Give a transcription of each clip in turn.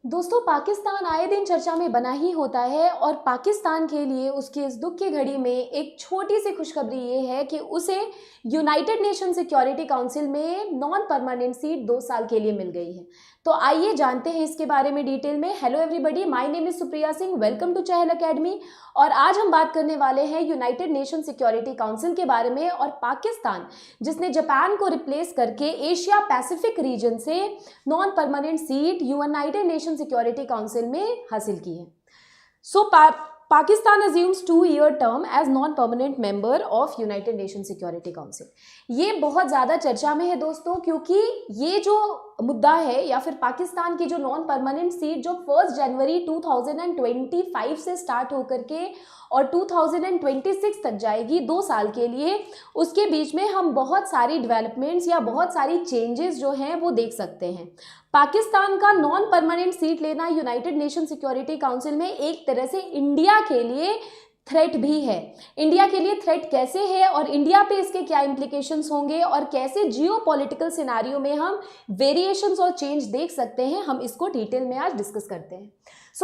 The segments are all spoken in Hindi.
दोस्तों, पाकिस्तान आए दिन चर्चा में बना ही होता है और पाकिस्तान के लिए उसकी इस दुख की घड़ी में एक छोटी सी खुशखबरी ये है कि उसे यूनाइटेड नेशन सिक्योरिटी काउंसिल में नॉन परमानेंट सीट 2 साल के लिए मिल गई है। तो आइए जानते हैं इसके बारे में डिटेल में। Hello everybody, my name is Supriya Singh, welcome to Chahal academy. और आज हम बात करने वाले हैं यूनाइटेड नेशन सिक्योरिटी काउंसिल के बारे में और पाकिस्तान जिसने जापान को रिप्लेस करके एशिया पैसिफिक रीजन से non permanent seat United Nation Security council में हासिल की है। सो Pakistan assumes 2-year term as non-permanent member of United Nations Security Council। ये बहुत ज़्यादा चर्चा में है दोस्तों, क्योंकि ये जो मुद्दा है या फिर पाकिस्तान की जो नॉन परमानेंट सीट जो 1 जनवरी 2025 से स्टार्ट होकर के और 2026 तक जाएगी 2 साल के लिए, उसके बीच में हम बहुत सारी डेवलपमेंट्स या बहुत सारी चेंजेस जो हैं वो देख सकते हैं। पाकिस्तान का नॉन परमानेंट सीट लेना यूनाइटेड नेशन सिक्योरिटी काउंसिल में एक तरह से इंडिया के लिए थ्रेट भी है। इंडिया के लिए थ्रेट कैसे है और इंडिया पे इसके क्या इम्प्लीकेशंस होंगे और कैसे जियोपॉलिटिकल सिनेरियो में हम वेरिएशंस और चेंज देख सकते हैं, हम इसको डिटेल में आज डिस्कस करते हैं।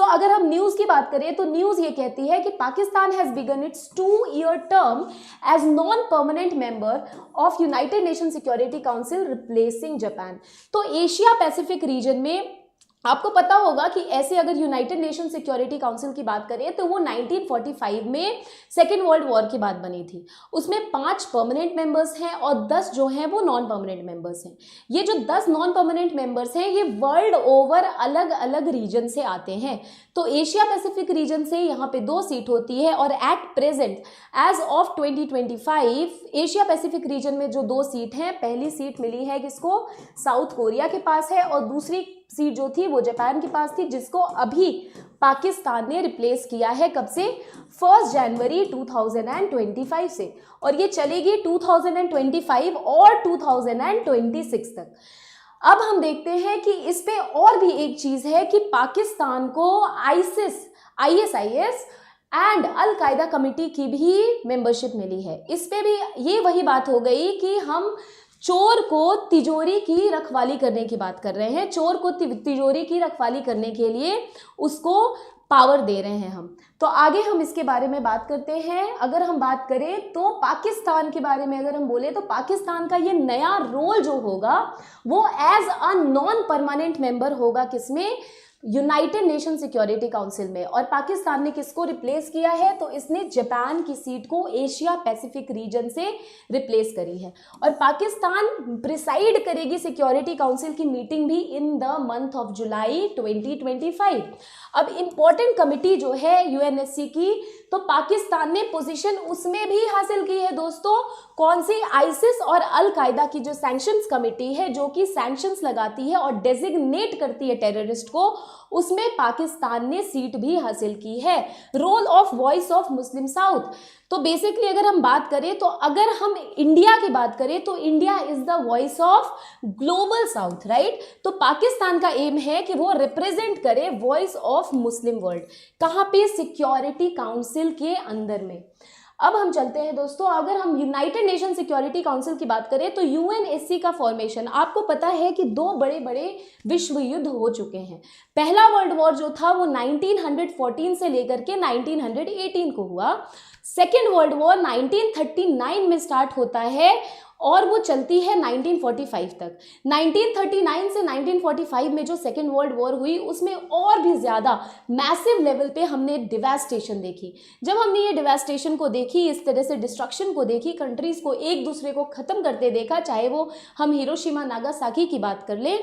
अगर हम न्यूज़ की बात करें तो न्यूज़ ये कहती है कि Pakistan has begun its 2-year term as non permanent member of United Nation Security Council replacing Japan. तो एशिया पैसिफिक रीजन में आपको पता होगा कि ऐसे अगर यूनाइटेड नेशन सिक्योरिटी काउंसिल की बात करें तो वो 1945 में सेकेंड वर्ल्ड वॉर के बाद बनी थी। उसमें 5 परमानेंट मेंबर्स हैं और 10 जो हैं वो नॉन परमानेंट मेंबर्स हैं। ये जो 10 नॉन परमानेंट मेंबर्स हैं ये वर्ल्ड ओवर अलग अलग रीजन से आते हैं। तो एशिया पैसिफिक रीजन से यहाँ पे 2 सीट होती है और at present as of 2025 Asia Pacific region में जो 2 सीट हैं, पहली सीट मिली है किसको? साउथ कोरिया के पास है और दूसरी सीट जो थी वो जापान के पास थी, जिसको अभी पाकिस्तान ने रिप्लेस किया है। कब से? 1 जनवरी 2025 से, और ये चलेगी 2025 और 2026 तक। अब हम देखते हैं कि इस पे और भी एक चीज है कि पाकिस्तान को ISIS एंड अल कायदा कमिटी की भी मेंबरशिप मिली है। इस पे भी ये वही बात हो गई कि हम चोर को तिजोरी की रखवाली करने की बात कर रहे हैं। चोर को तिजोरी की रखवाली करने के लिए उसको पावर दे रहे हैं हम। तो आगे हम इसके बारे में बात करते हैं। अगर हम बात करें तो पाकिस्तान के बारे में अगर हम बोले तो पाकिस्तान का ये नया रोल जो होगा वो as a non permanent member होगा किसमें? यूनाइटेड नेशन सिक्योरिटी काउंसिल में। और पाकिस्तान ने किसको रिप्लेस किया है? तो इसने जापान की सीट को एशिया पैसिफिक रीजन से रिप्लेस करी है। और पाकिस्तान प्रिसाइड करेगी सिक्योरिटी काउंसिल की मीटिंग भी in the month of July 2025। अब इंपॉर्टेंट कमिटी जो है UNSC की, तो पाकिस्तान ने पोजीशन उसमें भी हासिल की है दोस्तों। कौन सी? आइसिस और अल कायदा की जो सैंक्शंस कमिटी है जो कि सैंक्शंस लगाती है और डेजिग्नेट करती है टेररिस्ट को, उसमें पाकिस्तान ने सीट भी हासिल की है। Role of voice of Muslim South. तो बेसिकली अगर हम बात करें तो अगर हम इंडिया की बात करें तो India is the voice of global south, right. तो पाकिस्तान का एम है कि वो रिप्रेजेंट करे वॉइस ऑफ मुस्लिम वर्ल्ड। कहाँ पे? सिक्योरिटी काउंसिल के अंदर में। अब हम चलते हैं दोस्तों, अगर हम यूनाइटेड नेशन सिक्योरिटी काउंसिल की बात करें तो UNSC का फॉर्मेशन, आपको पता है कि 2 बड़े बड़े विश्व युद्ध हो चुके हैं। पहला वर्ल्ड वॉर जो था वो 1914 से लेकर के 1918 को हुआ। सेकेंड वर्ल्ड वॉर 1939 में स्टार्ट होता है और वो चलती है 1945 तक। 1939 से 1945 में जो सेकेंड वर्ल्ड वॉर हुई उसमें और भी ज़्यादा मैसिव लेवल पे हमने डिवास्टेशन देखी। जब हमने ये डिवास्टेशन को देखी, इस तरह से डिस्ट्रक्शन को देखी, कंट्रीज़ को एक दूसरे को ख़त्म करते देखा, चाहे वो हम हिरोशिमा नागासाकी की बात कर लें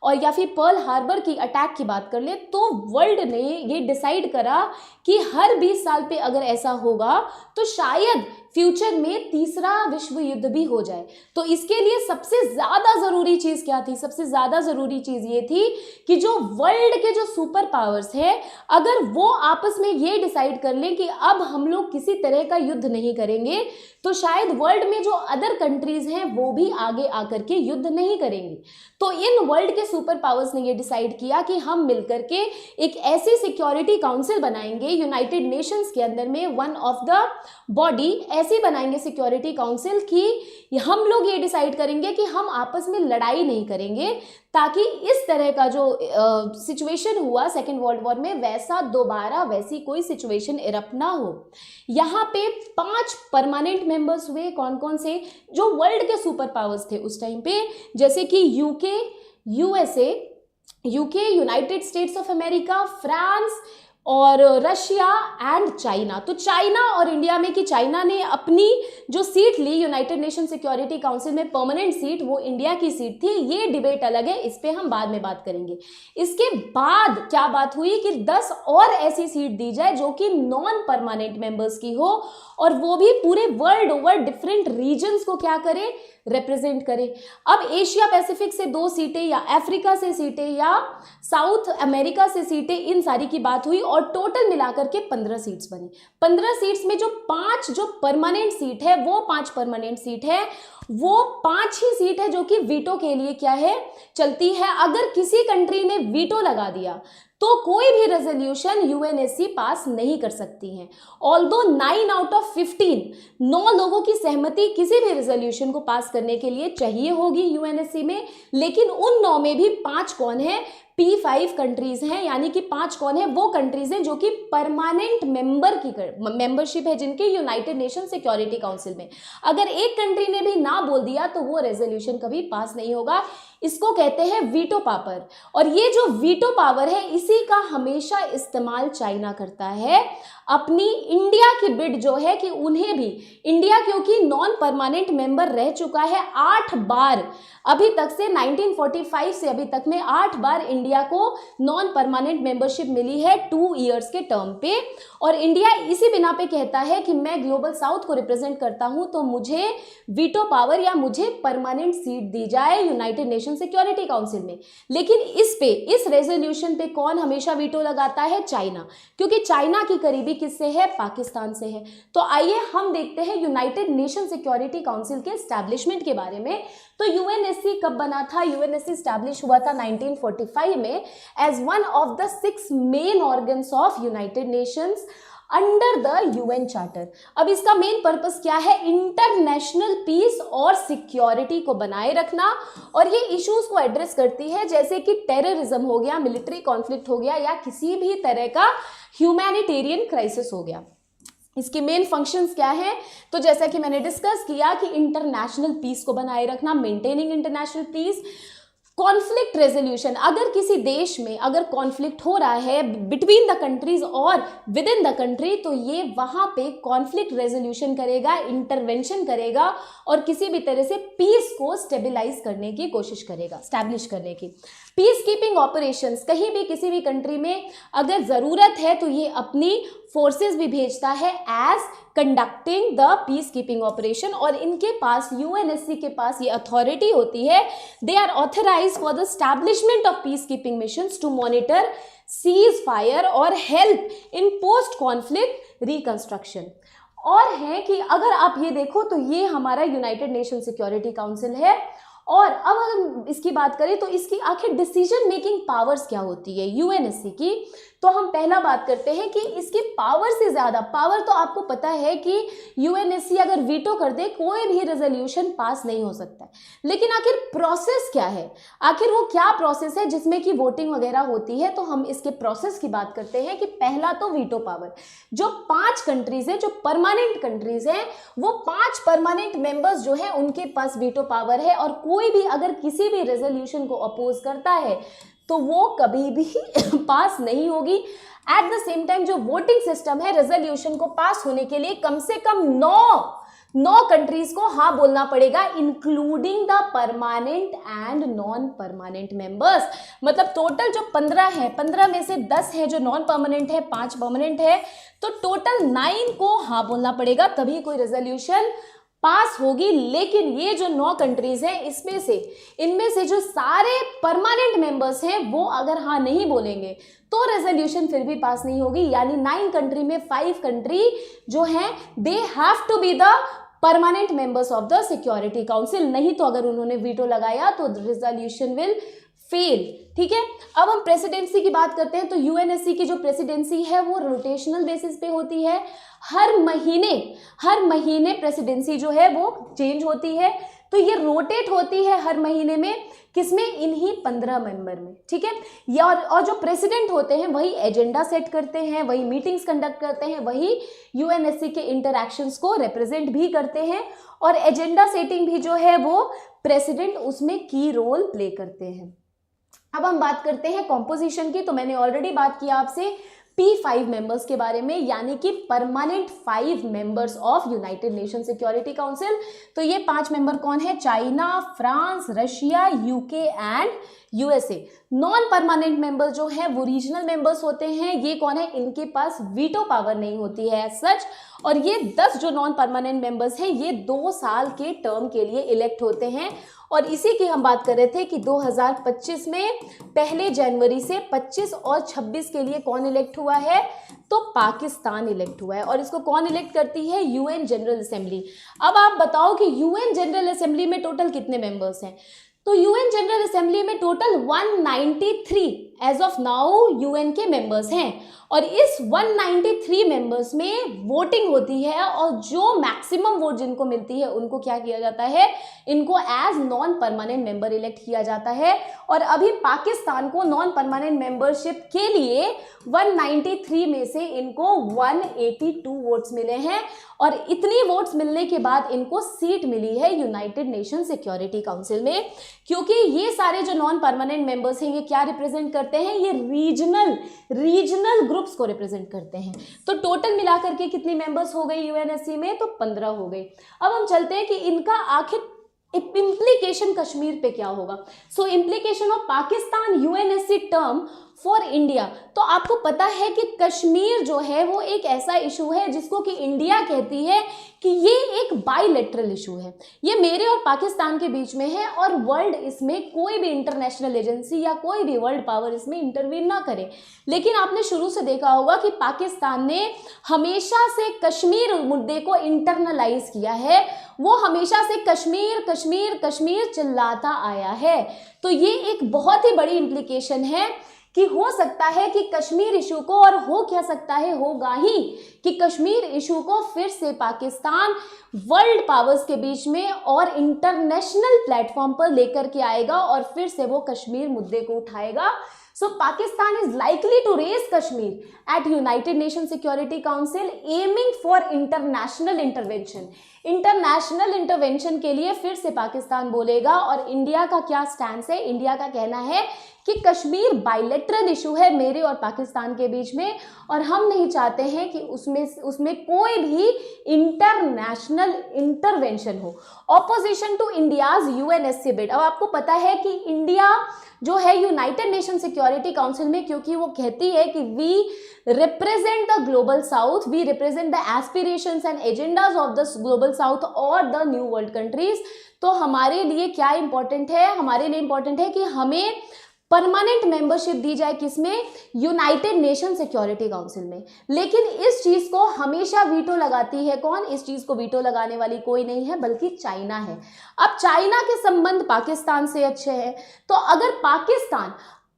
और या फिर पर्ल हार्बर की अटैक की बात कर ले, तो वर्ल्ड ने ये डिसाइड करा कि हर 20 साल पे अगर ऐसा होगा तो शायद फ्यूचर में तीसरा विश्व युद्ध भी हो जाए। तो इसके लिए सबसे ज़्यादा ज़रूरी चीज़ क्या थी? सबसे ज़्यादा ज़रूरी चीज़ ये थी कि जो वर्ल्ड के जो सुपर पावर्स हैं, अगर वो आपस में ये डिसाइड कर लें कि अब हम लोग किसी तरह का युद्ध नहीं करेंगे, तो शायद वर्ल्ड में जो अदर कंट्रीज़ हैं वो भी आगे आकर के युद्ध नहीं करेंगी। तो इन वर्ल्ड के सुपर पावर्स ने ये डिसाइड किया कि हम मिलकर के एक ऐसी सिक्योरिटी काउंसिल बनाएंगे यूनाइटेड नेशंस के अंदर में, वन ऑफ द बॉडी ऐसी बनाएंगे सिक्योरिटी काउंसिल कि हम लोग ये डिसाइड करेंगे कि हम आपस में लड़ाई नहीं करेंगे, ताकि इस तरह का जो सिचुएशन हुआ सेकेंड वर्ल्ड वॉर में वैसा दोबारा वैसी कोई सिचुएशन इरप्ट ना हो। यहाँ पे 5 परमानेंट मेंबर्स हुए। कौन कौन से? जो वर्ल्ड के सुपर पावर्स थे उस टाइम पे, जैसे कि UK, United states of America, France और रशिया एंड चाइना। तो चाइना और इंडिया में कि चाइना ने अपनी जो सीट ली यूनाइटेड नेशन सिक्योरिटी काउंसिल में परमानेंट सीट, वो इंडिया की सीट थी। ये डिबेट अलग है, इस पे हम बाद में बात करेंगे। इसके बाद क्या बात हुई कि 10 और ऐसी सीट दी जाए जो कि नॉन परमानेंट मेंबर्स की हो, और वो भी पूरे वर्ल्ड ओवर डिफरेंट रीजन्स को क्या करे, रिप्रेजेंट करे। अब एशिया पैसिफिक से 2 सीटें, या अफ्रीका से सीटें, या साउथ अमेरिका से सीटें, इन सारी की बात हुई और टोटल मिलाकर के 15 सीट्स बनी। 15 सीट्स में जो 5 जो परमानेंट सीट है, वो 5 परमानेंट सीट है, वो 5 ही सीट है जो कि वीटो के लिए क्या है, चलती है। अगर किसी कंट्री ने वीटो लगा दिया तो कोई भी रेजोल्यूशन यूएनएससी पास नहीं कर सकती है। ऑल्दो 9 आउट ऑफ 15, 9 लोगों की सहमति किसी भी रेजोल्यूशन को पास करने के लिए चाहिए होगी यूएनएससी में, लेकिन उन 9 में भी 5 कौन है, P5 कंट्रीज हैं, यानी कि 5 कौन है, वो कंट्रीज हैं जो कि परमानेंट मेंबर की मेंबरशिप है जिनके यूनाइटेड नेशन सिक्योरिटी काउंसिल में। अगर एक कंट्री ने भी ना बोल दिया तो वो रेजोल्यूशन कभी पास नहीं होगा। इसको कहते हैं वीटो पावर, और ये जो वीटो पावर है इसी का हमेशा इस्तेमाल चाइना करता है अपनी इंडिया की बिड जो है कि उन्हें भी, इंडिया क्योंकि नॉन परमानेंट मेंबर रह चुका है 8 बार, अभी तक से 1945 से अभी तक में 8 बार इंडिया को नॉन परमानेंट मेंबरशिप मिली है 2 इयर्स के टर्म पे। और इंडिया इसी बिना पे कहता है कि मैं ग्लोबल साउथ को रिप्रेजेंट करता हूं, तो मुझे वीटो पावर या मुझे परमानेंट सीट दी जाए यूनाइटेड नेशन सिक्योरिटी काउंसिल में। लेकिन इस रेजोल्यूशन पे कौन हमेशा वीटो लगाता है? चाइना, क्योंकि चाइना की करीबी किससे है? पाकिस्तान से है। तो आइए हम देखते हैं यूनाइटेड नेशन सिक्योरिटी काउंसिल के एस्टैब्लिशमेंट के बारे में। तो यूएनएससी कब बना था? यूएनएससी एस्टैब्लिश हुआ था 1945 में as one of the 6 main organs of United Nations under the UN charter. अब इसका मेन पर्पस क्या है? इंटरनेशनल पीस और सिक्योरिटी को बनाए रखना, और ये इश्यूज को एड्रेस करती है जैसे कि टेररिज्म हो गया, मिलिट्री कॉन्फ्लिक्ट हो गया, या किसी भी तरह का ह्यूमैनिटेरियन क्राइसिस हो गया। इसके मेन फंक्शंस क्या हैं? तो जैसा कि मैंने डिस्कस किया कि इंटरनेशनल पीस को बनाए रखना, maintaining international peace, conflict resolution, अगर किसी देश में अगर कॉन्फ्लिक्ट हो रहा है बिटवीन द कंट्रीज और विद इन द कंट्री, तो ये वहां पे कॉन्फ्लिक्ट रेजोल्यूशन करेगा, इंटरवेंशन करेगा और किसी भी तरह से पीस को स्टेबलाइज करने की कोशिश करेगा, स्टैब्लिश करने की। पीस कीपिंग ऑपरेशंस, कहीं भी किसी भी कंट्री में अगर ज़रूरत है तो ये अपनी फोर्सेस भी भेजता है as conducting the peace keeping operation, और इनके पास, यूएनएससी के पास ये अथॉरिटी होती है, they are authorised for the establishment of peace keeping missions to monitor cease fire और help in post conflict reconstruction. और है कि अगर आप ये देखो तो ये हमारा यूनाइटेड नेशन सिक्योरिटी काउंसिल है, और अब अगर इसकी बात करें तो इसकी आखिर डिसीजन मेकिंग पावर्स क्या होती है यूएनएससी की, तो हम पहला बात करते हैं कि इसकी पावर से ज़्यादा पावर, तो आपको पता है कि यूएनएससी अगर वीटो कर दे कोई भी रेजोल्यूशन पास नहीं हो सकता है। लेकिन आखिर प्रोसेस क्या है? आखिर वो क्या प्रोसेस है जिसमें कि वोटिंग वगैरह होती है? तो हम इसके प्रोसेस की बात करते हैं कि पहला तो वीटो पावर, जो 5 कंट्रीज हैं, जो परमानेंट कंट्रीज हैं, वो 5 परमानेंट मेंबर्स जो है उनके पास वीटो पावर है, और कोई भी अगर किसी भी रेजोल्यूशन को अपोज करता है तो वो कभी भी पास नहीं होगी। एट द सेम टाइम जो वोटिंग सिस्टम है, रेजोल्यूशन को पास होने के लिए कम से कम 9 कंट्रीज को हाँ बोलना पड़ेगा, including the permanent and non permanent members. मतलब टोटल जो 15 है, 15 में से 10 है जो नॉन परमानेंट है, 5 परमानेंट है, तो टोटल 9 को हाँ बोलना पड़ेगा, तभी कोई रेजोल्यूशन पास होगी। लेकिन ये जो 9 कंट्रीज हैं, इनमें से जो सारे परमानेंट मेंबर्स हैं वो अगर हाँ नहीं बोलेंगे तो रेजोल्यूशन फिर भी पास नहीं होगी। यानी 9 कंट्री में 5 कंट्री जो हैं they have to be the permanent members of the Security Council, नहीं तो अगर उन्होंने वीटो लगाया तो रेजोल्यूशन विल फेल। ठीक है, अब हम प्रेसिडेंसी की बात करते हैं तो यूएनएससी की जो प्रेसिडेंसी है वो रोटेशनल बेसिस पे होती है। हर महीने प्रेसिडेंसी जो है वो चेंज होती है, तो ये रोटेट होती है हर महीने में, किसमें, इन्हीं 15 मेंबर में। ठीक है, या और जो प्रेसिडेंट होते हैं वही एजेंडा सेट करते हैं, वही मीटिंग्स कंडक्ट करते हैं, वही यूएनएससी के इंटरैक्शंस को रिप्रेजेंट भी करते हैं, और एजेंडा सेटिंग भी जो है वो प्रेसिडेंट उसमें की रोल प्ले करते हैं। अब हम बात करते हैं कॉम्पोजिशन की। तो मैंने ऑलरेडी बात किया आपसे P5 मेंबर्स के बारे में, यानी कि permanent 5 members of United Nation Security council. तो ये 5 मेंबर कौन है, China, France, Russia, UK and USA. Non permanent member जो है वो रीजनल मेंबर्स होते हैं। ये कौन है, इनके पास वीटो पावर नहीं होती है सच। और ये 10 जो नॉन परमानेंट मेंबर्स हैं ये 2 साल के टर्म के लिए इलेक्ट होते हैं। और इसी की हम बात कर रहे थे कि 2025 में 1 जनवरी से 25 और 26 के लिए कौन इलेक्ट हुआ है, तो पाकिस्तान इलेक्ट हुआ है। और इसको कौन इलेक्ट करती है, यूएन जनरल असेंबली। अब आप बताओ कि यूएन जनरल असेंबली में टोटल कितने मेंबर्स हैं। तो यूएन जनरल असेंबली में total 193 as of now UN के मेंबर्स हैं। और इस 193 मेंबर्स में वोटिंग होती है, और जो मैक्सिमम वोट जिनको मिलती है उनको क्या किया जाता है, इनको as non permanent member elect किया जाता है। और अभी पाकिस्तान को नॉन परमानेंट मेंबरशिप के लिए 193 में से इनको 182 वोट्स मिले हैं, और इतनी वोट्स मिलने के बाद इनको सीट मिली है यूनाइटेड नेशन सिक्योरिटी काउंसिल में। क्योंकि ये सारे जो नॉन परमानेंट मेंबर्स हैं ये क्या रिप्रेजेंट करते हैं, ये रीजनल ग्रुप्स को रिप्रेजेंट करते हैं। तो टोटल मिलाकर के कितनी मेंबर्स हो गई यूएनएससी में, तो 15 हो गई। अब हम चलते हैं कि इनका आखिर इम्प्लीकेशन कश्मीर पे क्या होगा। So implication of Pakistan UNSC term for India. तो आपको पता है कि कश्मीर जो है वो एक ऐसा इशू है जिसको कि इंडिया कहती है कि ये एक बाइलेटरल इशू है, ये मेरे और पाकिस्तान के बीच में है, और वर्ल्ड इसमें कोई भी इंटरनेशनल एजेंसी या कोई भी वर्ल्ड पावर इसमें इंटरवीन ना करे। लेकिन आपने शुरू से देखा होगा कि पाकिस्तान ने हमेशा से कश्मीर मुद्दे को इंटरनलाइज किया है, वो हमेशा से कश्मीर कश्मीर कश्मीर चिल्लाता आया है। तो ये एक बहुत ही बड़ी इम्प्लीकेशन है कि हो सकता है कि कश्मीर इशू को, और हो क्या सकता है, होगा ही कि कश्मीर इशू को फिर से पाकिस्तान वर्ल्ड पावर्स के बीच में और इंटरनेशनल प्लेटफॉर्म पर लेकर के आएगा, और फिर से वो कश्मीर मुद्दे को उठाएगा। So Pakistan is likely to raise Kashmir at United Nations Security Council aiming for international intervention. International intervention के लिए फिर से पाकिस्तान बोलेगा। और इंडिया का क्या स्टैंड है, इंडिया का कहना है कि कश्मीर बाइलेटरल इशू है मेरे और पाकिस्तान के बीच में, और हम नहीं चाहते हैं कि उसमें कोई भी इंटरनेशनल इंटरवेंशन हो। Opposition to India's UNSC bid. अब आपको पता है कि इंडिया जो है यूनाइटेड नेशन सिक्योरिटी काउंसिल में, क्योंकि वो कहती है कि we represent the global south, we represent the aspirations and agendas of the global south और द न्यू वर्ल्ड कंट्रीज। तो हमारे लिए क्या इंपॉर्टेंट है, हमारे लिए इंपॉर्टेंट है कि हमें परमानेंट मेंबरशिप दी जाए, किसमें, यूनाइटेड नेशन सिक्योरिटी काउंसिल में। लेकिन इस चीज को हमेशा वीटो लगाती है कौन, इस चीज को वीटो लगाने वाली कोई नहीं है बल्कि चाइना है। अब चाइना के संबंध पाकिस्तान से अच्छे हैं, तो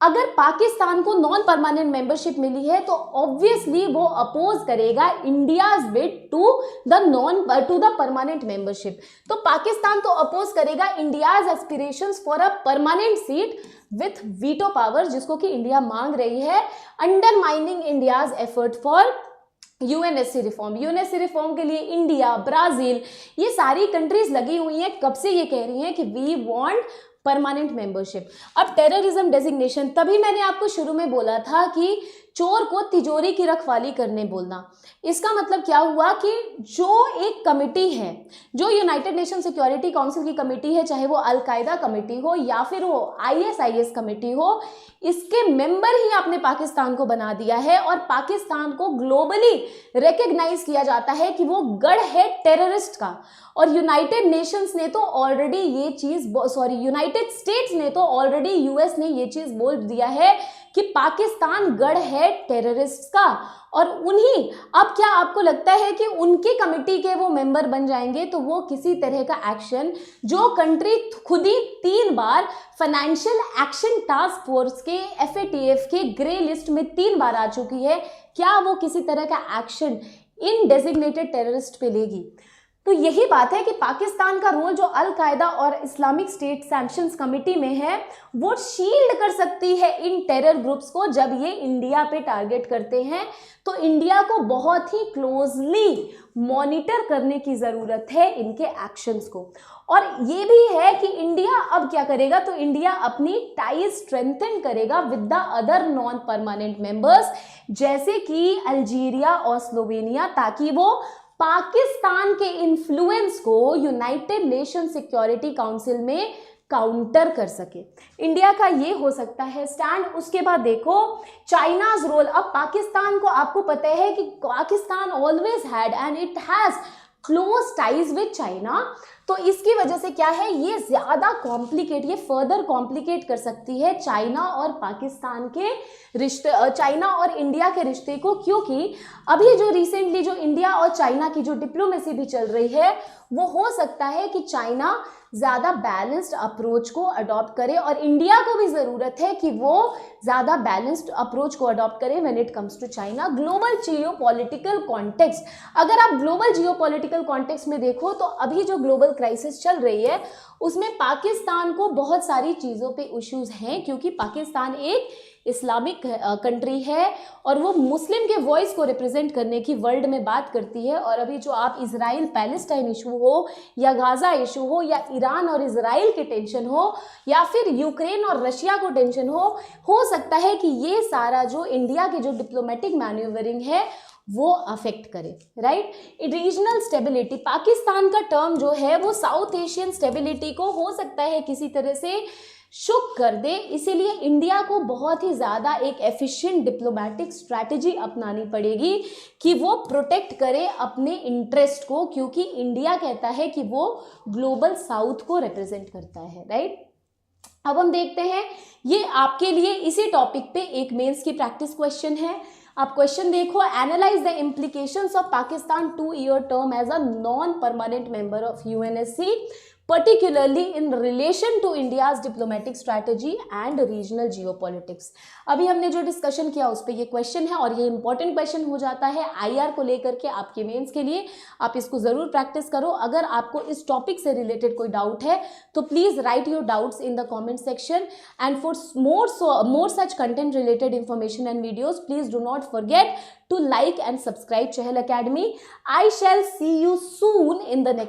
अगर पाकिस्तान को नॉन परमानेंट मेंबरशिप मिली है तो ऑब्वियसली वो अपोज करेगा India's bid to the permanent membership. तो पाकिस्तान तो अपोज करेगा India's aspirations for a permanent seat with veto power, जिसको कि इंडिया मांग रही है, undermining India's effort for UNSC reform. UNSC reform के लिए इंडिया, ब्राजील, ये सारी कंट्रीज लगी हुई हैं, कब से ये कह रही हैं कि वी वांट परमानेंट मेंबरशिप। अब टेररिज्म डेजिग्नेशन, तभी मैंने आपको शुरू में बोला था कि चोर को तिजोरी की रखवाली करने बोलना। इसका मतलब क्या हुआ कि जो एक कमिटी है, जो यूनाइटेड नेशन सिक्योरिटी काउंसिल की कमिटी है, चाहे वो अल कायदा कमिटी हो या फिर वो आईएसआईएस कमिटी हो, इसके मेंबर ही आपने पाकिस्तान को बना दिया है, और पाकिस्तान को ग्लोबली रिकग्नाइज किया जाता है कि वो गढ़ है टेररिस्ट का। और यूनाइटेड नेशंस ने तो ऑलरेडी ये चीज, यूनाइटेड स्टेट्स ने तो ऑलरेडी, यूएस ने ये चीज बोल दिया है कि पाकिस्तान गढ़ है टेररिस्ट का, और उन्हीं, अब क्या आपको लगता है कि उनकी कमेटी के वो मेंबर बन जाएंगे तो वो किसी तरह का एक्शन, जो कंट्री खुद ही 3 बार फाइनेंशियल एक्शन टास्क फोर्स के FATF के ग्रे लिस्ट में 3 बार आ चुकी है, क्या वो किसी तरह का एक्शन इन डेजिग्नेटेड टेररिस्ट पे लेगी? तो यही बात है कि पाकिस्तान का रोल जो अल कायदा और इस्लामिक स्टेट सैंक्शंस कमेटी में है, वो शील्ड कर सकती है इन टेरर ग्रुप्स को जब ये इंडिया पे टारगेट करते हैं। तो इंडिया को बहुत ही क्लोजली मॉनिटर करने की ज़रूरत है इनके एक्शंस को। और ये भी है कि इंडिया अब क्या करेगा, तो इंडिया अपनी टाइज स्ट्रेंथन करेगा with the other non permanent members, जैसे कि अल्जीरिया और स्लोवेनिया, ताकि वो पाकिस्तान के इन्फ्लुएंस को यूनाइटेड नेशन सिक्योरिटी काउंसिल में काउंटर कर सके। इंडिया का ये हो सकता है स्टैंड। उसके बाद देखो चाइनाज रोल। अब पाकिस्तान को आपको पता है कि Pakistan always had and it has close ties with China, तो इसकी वजह से क्या है, ये ज़्यादा कॉम्प्लिकेट, ये फर्दर कॉम्प्लिकेट कर सकती है चाइना और पाकिस्तान के रिश्ते, चाइना और इंडिया के रिश्ते को, क्योंकि अभी जो रिसेंटली जो इंडिया और चाइना की जो डिप्लोमेसी भी चल रही है, वो हो सकता है कि चाइना ज़्यादा बैलेंस्ड अप्रोच को अडॉप्ट करे, और इंडिया को भी ज़रूरत है कि वो ज़्यादा बैलेंस्ड अप्रोच को अडॉप्ट करे when it comes to China. Global geopolitical context, अगर आप ग्लोबल जियोपॉलिटिकल कॉन्टेक्स्ट में देखो तो अभी जो ग्लोबल क्राइसिस चल रही है उसमें पाकिस्तान को बहुत सारी चीज़ों पे इश्यूज हैं, क्योंकि पाकिस्तान एक इस्लामिक कंट्री है और वो मुस्लिम के वॉइस को रिप्रेजेंट करने की वर्ल्ड में बात करती है। और अभी जो आप इजराइल पैलेस्टाइन इशू हो या गाज़ा इशू हो या ईरान और इजराइल की टेंशन हो या फिर यूक्रेन और रशिया को टेंशन हो सकता है कि ये सारा जो इंडिया की जो डिप्लोमेटिक मैन्यूवरिंग है वो अफेक्ट करे, राइट। रीजनल स्टेबिलिटी, पाकिस्तान का टर्म जो है वो साउथ एशियन स्टेबिलिटी को हो सकता है किसी तरह से शुक कर दे, इसीलिए इंडिया को बहुत ही ज़्यादा एक एफिशिएंट डिप्लोमेटिक स्ट्रैटेजी अपनानी पड़ेगी कि वो प्रोटेक्ट करे अपने इंटरेस्ट को, क्योंकि इंडिया कहता है कि वो ग्लोबल साउथ को रिप्रेजेंट करता है, राइट। अब हम देखते हैं, ये आपके लिए इसी टॉपिक पे एक मेंस की प्रैक्टिस क्वेश्चन है। आप क्वेश्चन देखो, analyse the implications of Pakistan 2-year term as a non permanent member of UNSC, particularly in relation to India's diplomatic strategy and regional geopolitics। अभी हमने जो डिस्कशन किया उस पर ये क्वेश्चन है और ये इंपॉर्टेंट क्वेश्चन हो जाता है IR को लेकर के आपके मेंस के लिए। आप इसको ज़रूर प्रैक्टिस करो। अगर आपको इस टॉपिक से रिलेटेड कोई डाउट है तो please write your doubts in the comment section, and for more such content related information and videos, please do not forget to like and subscribe Chahal Academy. I shall see you soon in the next